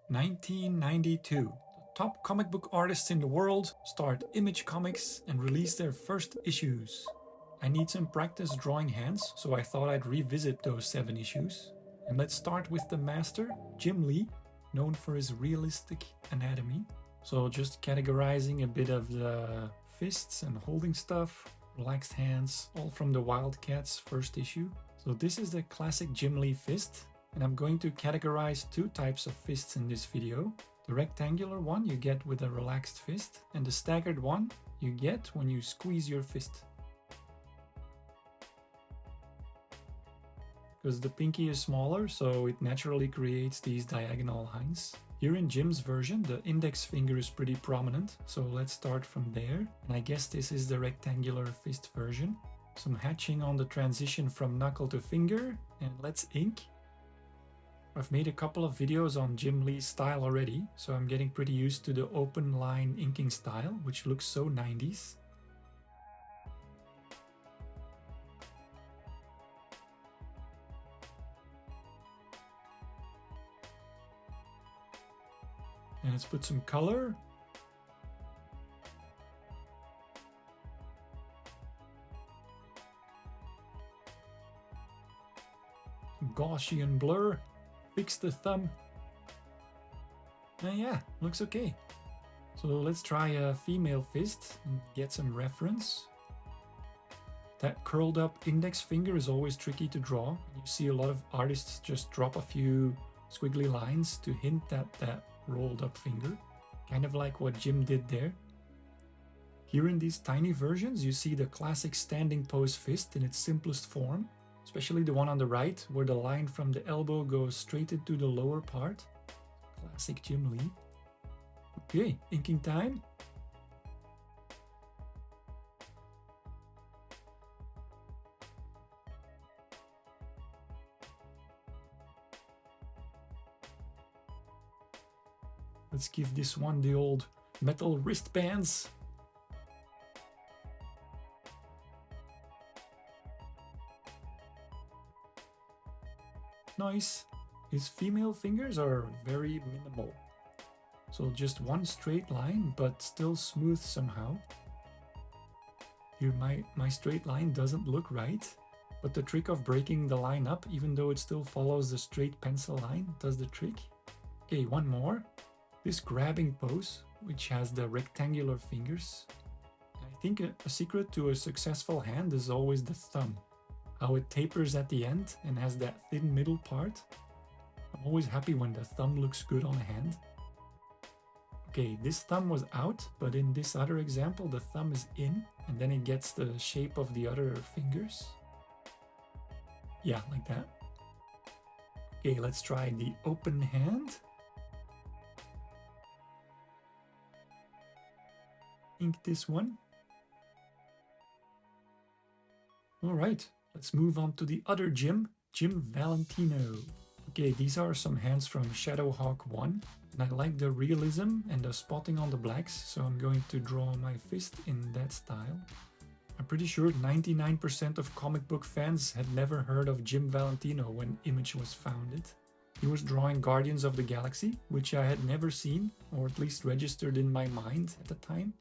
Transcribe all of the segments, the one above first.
1992. The top comic book artists in the world start Image Comics and release their first issues. I need some practice drawing hands, so I thought I'd revisit those 7 issues. And let's start with the master, Jim Lee, known for his realistic anatomy. So just categorizing a bit of the fists and holding stuff, relaxed hands, all from the Wildcats first issue. So this is the classic Jim Lee fist, and I'm going to categorize 2 types of fists in this video. The rectangular one you get with a relaxed fist, and the staggered one you get when you squeeze your fist. Because the pinky is smaller, so it naturally creates these diagonal lines. Here in Jim's version, the index finger is pretty prominent, so let's start from there. And I guess this is the rectangular fist version. Some hatching on the transition from knuckle to finger, and let's ink. I've made a couple of videos on Jim Lee's style already, so I'm getting pretty used to the open line inking style, which looks so 90s. And let's put some color. Some Gaussian blur. Fix the thumb. Yeah, looks okay. So let's try a female fist and get some reference. That curled up index finger is always tricky to draw. You see a lot of artists just drop a few squiggly lines to hint at that rolled up finger, kind of like what Jim did there. Here in these tiny versions you see the classic standing pose fist in its simplest form, especially the one on the right where the line from the elbow goes straight into the lower part. Classic Jim Lee. Okay, inking time. Let's give this one the old metal wristbands. Nice. His female fingers are very minimal. So just one straight line, but still smooth somehow. Here my straight line doesn't look right, but the trick of breaking the line up, even though it still follows the straight pencil line, does the trick. Okay, one more. This grabbing pose, which has the rectangular fingers. I think a secret to a successful hand is always the thumb. How it tapers at the end and has that thin middle part. I'm always happy when the thumb looks good on a hand. Okay, this thumb was out, but in this other example the thumb is in, and then it gets the shape of the other fingers. Yeah, like that. Okay, let's try the open hand. Ink this one. Alright, let's move on to the other Jim Valentino. Okay, these are some hands from Shadowhawk 1, and I like the realism and the spotting on the blacks, so I'm going to draw my fist in that style. I'm pretty sure 99% of comic book fans had never heard of Jim Valentino when Image was founded. He was drawing Guardians of the Galaxy, which I had never seen, or at least registered in my mind at the time.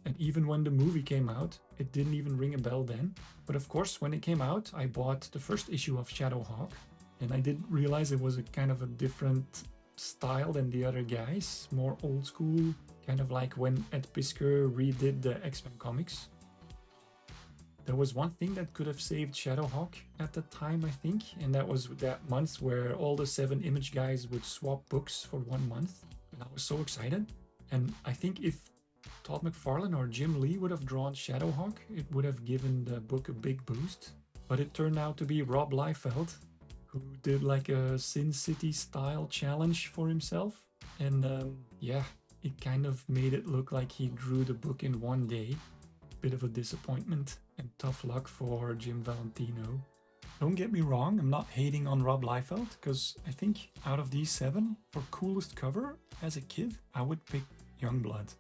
And even when the movie came out, it didn't even ring a bell then. But of course, when it came out, I bought the first issue of Shadowhawk, and I didn't realize it was a kind of a different style than the other guys, more old school, kind of like when Ed Piskor redid the X-Men comics. There was one thing that could have saved Shadowhawk at the time, I think, and that was that month where all the 7 Image guys would swap books for 1 month. And I was so excited. And I think if Todd Mcfarlane or Jim Lee would have drawn Shadowhawk, it would have given the book a big boost. But it turned out to be Rob Liefeld, who did like a Sin City style challenge for himself. And yeah, it kind of made it look like he drew the book in 1 day. Bit of a disappointment, and tough luck for Jim Valentino. Don't get me wrong, I'm not hating on Rob Liefeld, because I think out of these 7, for coolest cover, as a kid, I would pick Youngblood.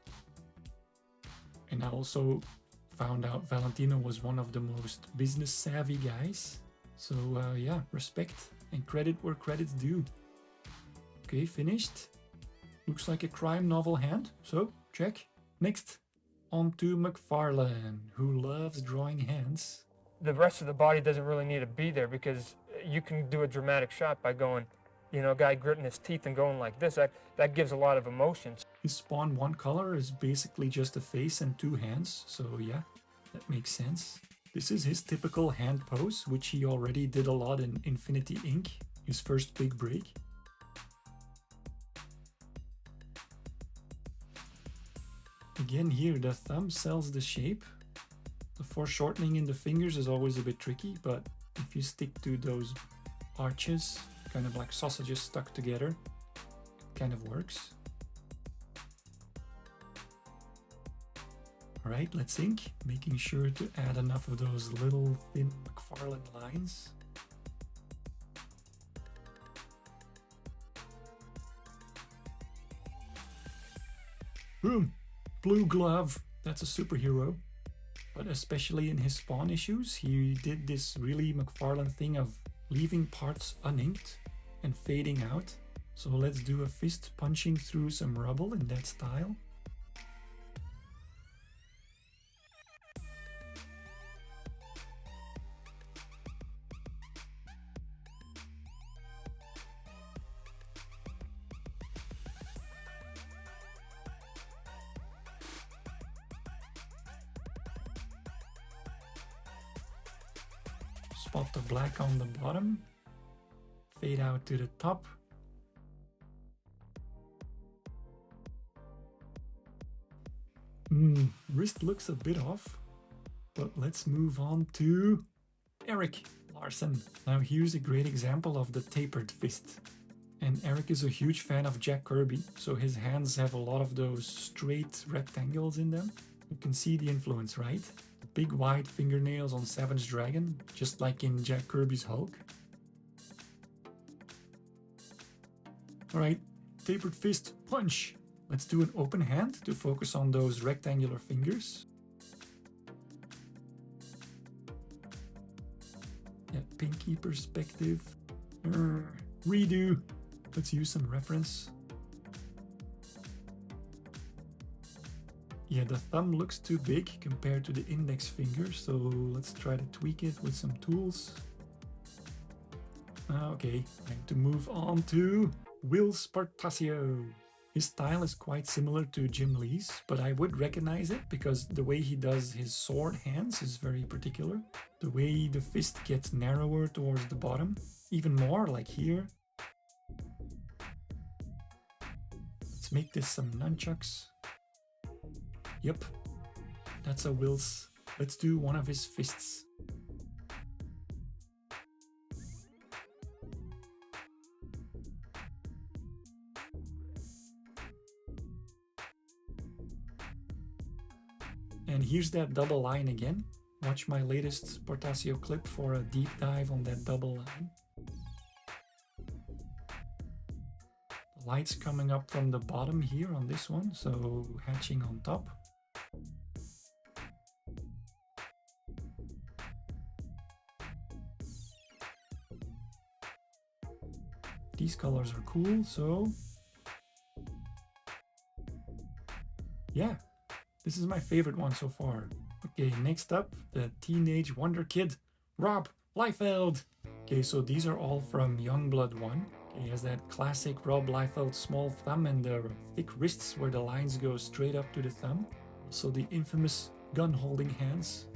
And I also found out Valentino was one of the most business savvy guys. So yeah, respect and credit where credit's due. Okay, finished. Looks like a crime novel hand, so check. Next, on to Mcfarlane, who loves drawing hands. The rest of the body doesn't really need to be there because you can do a dramatic shot by going, you know, a guy gritting his teeth and going like this. That gives a lot of emotions. His Spawn 1 color is basically just a face and 2 hands, so yeah, that makes sense. This is his typical hand pose, which he already did a lot in Infinity Inc., his first big break. Again here, the thumb sells the shape. The foreshortening in the fingers is always a bit tricky, but if you stick to those arches, kind of like sausages stuck together, it kind of works. Alright, let's ink, making sure to add enough of those little thin Mcfarlane lines. Boom! Blue glove! That's a superhero. But especially in his Spawn issues, he did this really Mcfarlane thing of leaving parts uninked and fading out. So let's do a fist punching through some rubble in that style. Spot the black on the bottom, fade out to the top. Wrist looks a bit off, but let's move on to Erik, Larsen. Now here's a great example of the tapered fist. And Erik is a huge fan of Jack Kirby, so his hands have a lot of those straight rectangles in them. You can see the influence, right? Big wide fingernails on Savage Dragon, just like in Jack Kirby's Hulk. Alright, tapered fist, punch! Let's do an open hand to focus on those rectangular fingers. Yeah, pinky perspective. Redo! Let's use some reference. Yeah, the thumb looks too big compared to the index finger, so let's try to tweak it with some tools. Okay, time to move on to Whilce Portacio. His style is quite similar to Jim Lee's, but I would recognize it because the way he does his sword hands is very particular. The way the fist gets narrower towards the bottom, even more like here. Let's make this some nunchucks. Yep, that's a Whilce. Let's do one of his fists. And here's that double line again. Watch my latest Portacio clip for a deep dive on that double line. The light's coming up from the bottom here on this one, so hatching on top. These colors are cool, so yeah, this is my favorite one so far. Okay, next up, the Teenage Wonder Kid, Rob Liefeld. Okay, so these are all from Youngblood 1. Okay, he has that classic Rob Liefeld small thumb and the thick wrists where the lines go straight up to the thumb. Also the infamous gun-holding hands.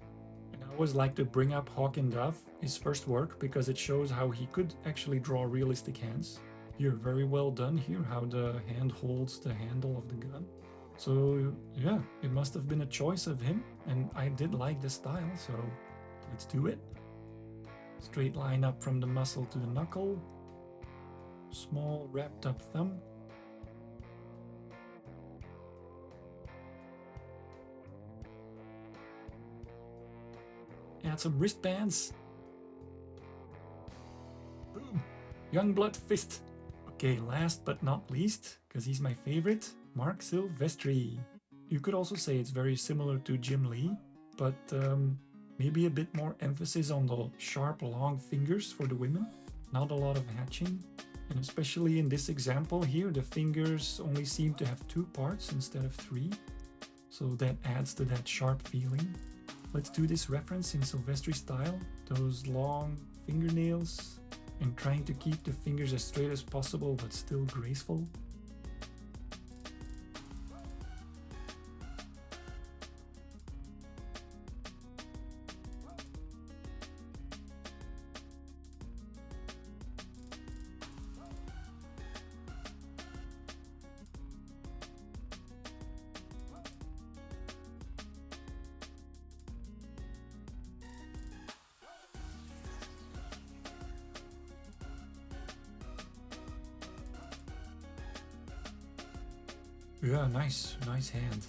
And I always like to bring up Hawk and Dove, his first work, because it shows how he could actually draw realistic hands. Here, very well done here, how the hand holds the handle of the gun. So yeah, it must have been a choice of him, and I did like the style, so let's do it. Straight line up from the muscle to the knuckle. Small wrapped up thumb. Add some wristbands. Boom! Youngblood fist. Okay, last but not least, because he's my favorite, Marc Silvestri. You could also say it's very similar to Jim Lee, but maybe a bit more emphasis on the sharp long fingers for the women, not a lot of hatching, And especially in this example here, the fingers only seem to have 2 parts instead of 3. So that adds to that sharp feeling. Let's do this reference in Silvestri style, those long fingernails, and trying to keep the fingers as straight as possible but still graceful. Yeah, nice hand.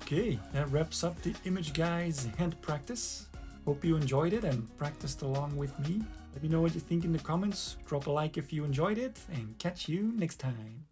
Okay, that wraps up the Image Guy's hand practice. Hope you enjoyed it and practiced along with me. Let me know what you think in the comments, drop a like if you enjoyed it, and catch you next time.